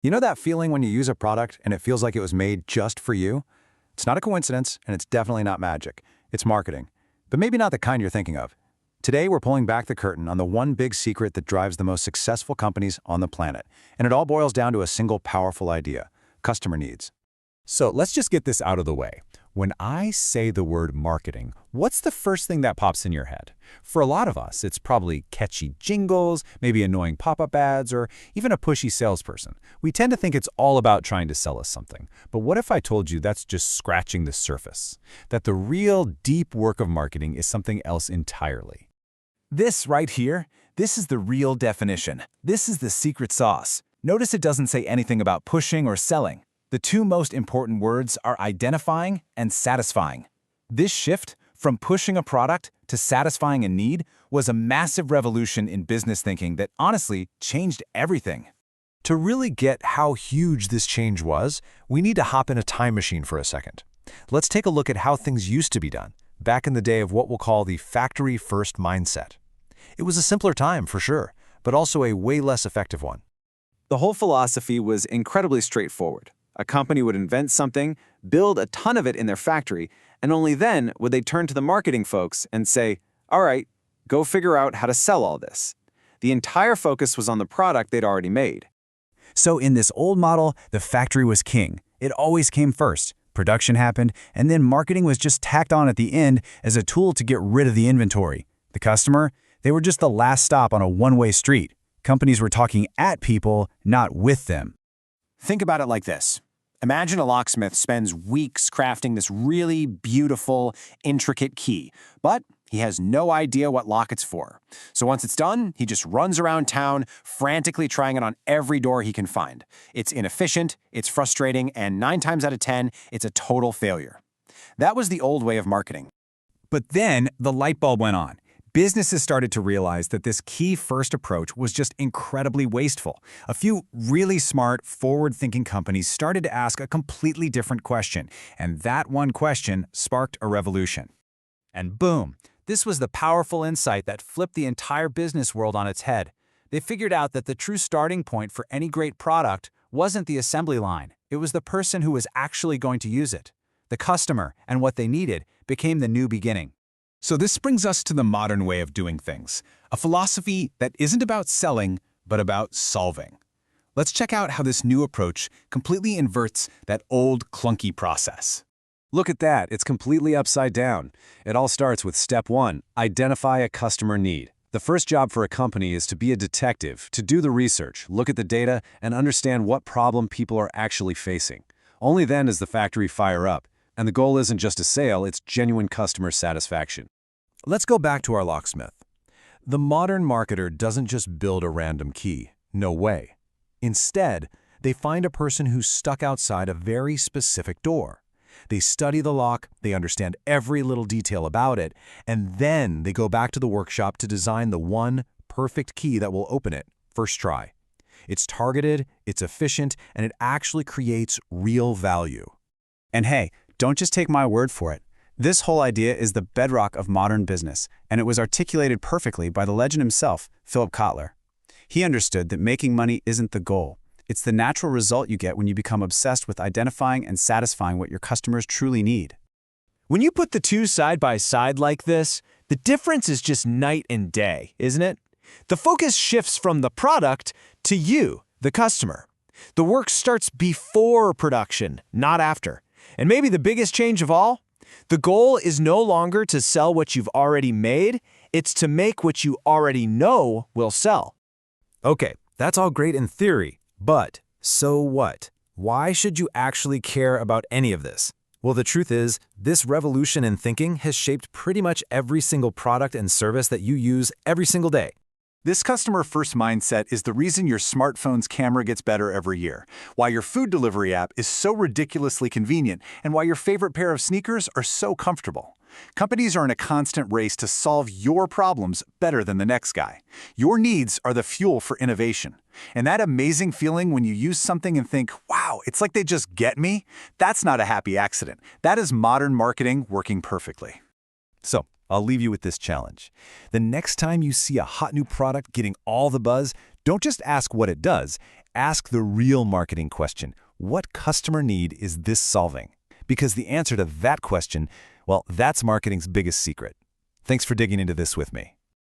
You know that feeling when you use a product and it feels like it was made just for you? It's not a coincidence, and it's definitely not magic. It's marketing. But maybe not the kind you're thinking of. Today, we're pulling back the curtain on the one big secret that drives the most successful companies on the planet. And it all boils down to a single powerful idea: customer needs. So let's just get this out of the way. When I say the word marketing, what's the first thing that pops in your head? For a lot of us, it's probably catchy jingles, maybe annoying pop-up ads, or even a pushy salesperson. We tend to think it's all about trying to sell us something. But what if I told you that's just scratching the surface? That the real deep work of marketing is something else entirely. This right here, this is the real definition. This is the secret sauce. Notice it doesn't say anything about pushing or selling. The two most important words are identifying and satisfying. This shift from pushing a product to satisfying a need was a massive revolution in business thinking that honestly changed everything. To really get how huge this change was, we need to hop in a time machine for a second. Let's take a look at how things used to be done, back in the day of what we'll call the factory-first mindset. It was a simpler time, for sure, but also a way less effective one. The whole philosophy was incredibly straightforward. A company would invent something, build a ton of it in their factory, and only then would they turn to the marketing folks and say, all right, go figure out how to sell all this. The entire focus was on the product they'd already made. So in this old model, the factory was king. It always came first. Production happened, and then marketing was just tacked on at the end as a tool to get rid of the inventory. The customer, they were just the last stop on a one-way street. Companies were talking at people, not with them. Think about it like this. Imagine a locksmith spends weeks crafting this really beautiful, intricate key, but he has no idea what lock it's for. So once it's done, he just runs around town, frantically trying it on every door he can find. It's inefficient, it's frustrating, and 9 times out of 10, it's a total failure. That was the old way of marketing. But then the light bulb went on. Businesses started to realize that this key-first approach was just incredibly wasteful. A few really smart, forward-thinking companies started to ask a completely different question, and that one question sparked a revolution. And boom, this was the powerful insight that flipped the entire business world on its head. They figured out that the true starting point for any great product wasn't the assembly line. It was the person who was actually going to use it. The customer and what they needed became the new beginning. So this brings us to the modern way of doing things, a philosophy that isn't about selling, but about solving. Let's check out how this new approach completely inverts that old, clunky process. Look at that, it's completely upside down. It all starts with step 1, identify a customer need. The first job for a company is to be a detective, to do the research, look at the data, and understand what problem people are actually facing. Only then does the factory fire up. And the goal isn't just a sale, it's genuine customer satisfaction. Let's go back to our locksmith. The modern marketer doesn't just build a random key. No way. Instead, they find a person who's stuck outside a very specific door. They study the lock, they understand every little detail about it, and then they go back to the workshop to design the one perfect key that will open it, first try. It's targeted, it's efficient, and it actually creates real value. And hey, don't just take my word for it. This whole idea is the bedrock of modern business, and it was articulated perfectly by the legend himself, Philip Kotler. He understood that making money isn't the goal. It's the natural result you get when you become obsessed with identifying and satisfying what your customers truly need. When you put the two side by side like this, the difference is just night and day, isn't it? The focus shifts from the product to you, the customer. The work starts before production, not after. And maybe the biggest change of all? The goal is no longer to sell what you've already made, it's to make what you already know will sell. Okay, that's all great in theory, but so what? Why should you actually care about any of this? Well, the truth is, this revolution in thinking has shaped pretty much every single product and service that you use every single day. This customer-first mindset is the reason your smartphone's camera gets better every year, why your food delivery app is so ridiculously convenient, and why your favorite pair of sneakers are so comfortable. Companies are in a constant race to solve your problems better than the next guy. Your needs are the fuel for innovation. And that amazing feeling when you use something and think, wow, it's like they just get me, that's not a happy accident. That is modern marketing working perfectly. So, I'll leave you with this challenge. The next time you see a hot new product getting all the buzz, don't just ask what it does, ask the real marketing question. What customer need is this solving? Because the answer to that question, well, that's marketing's biggest secret. Thanks for digging into this with me.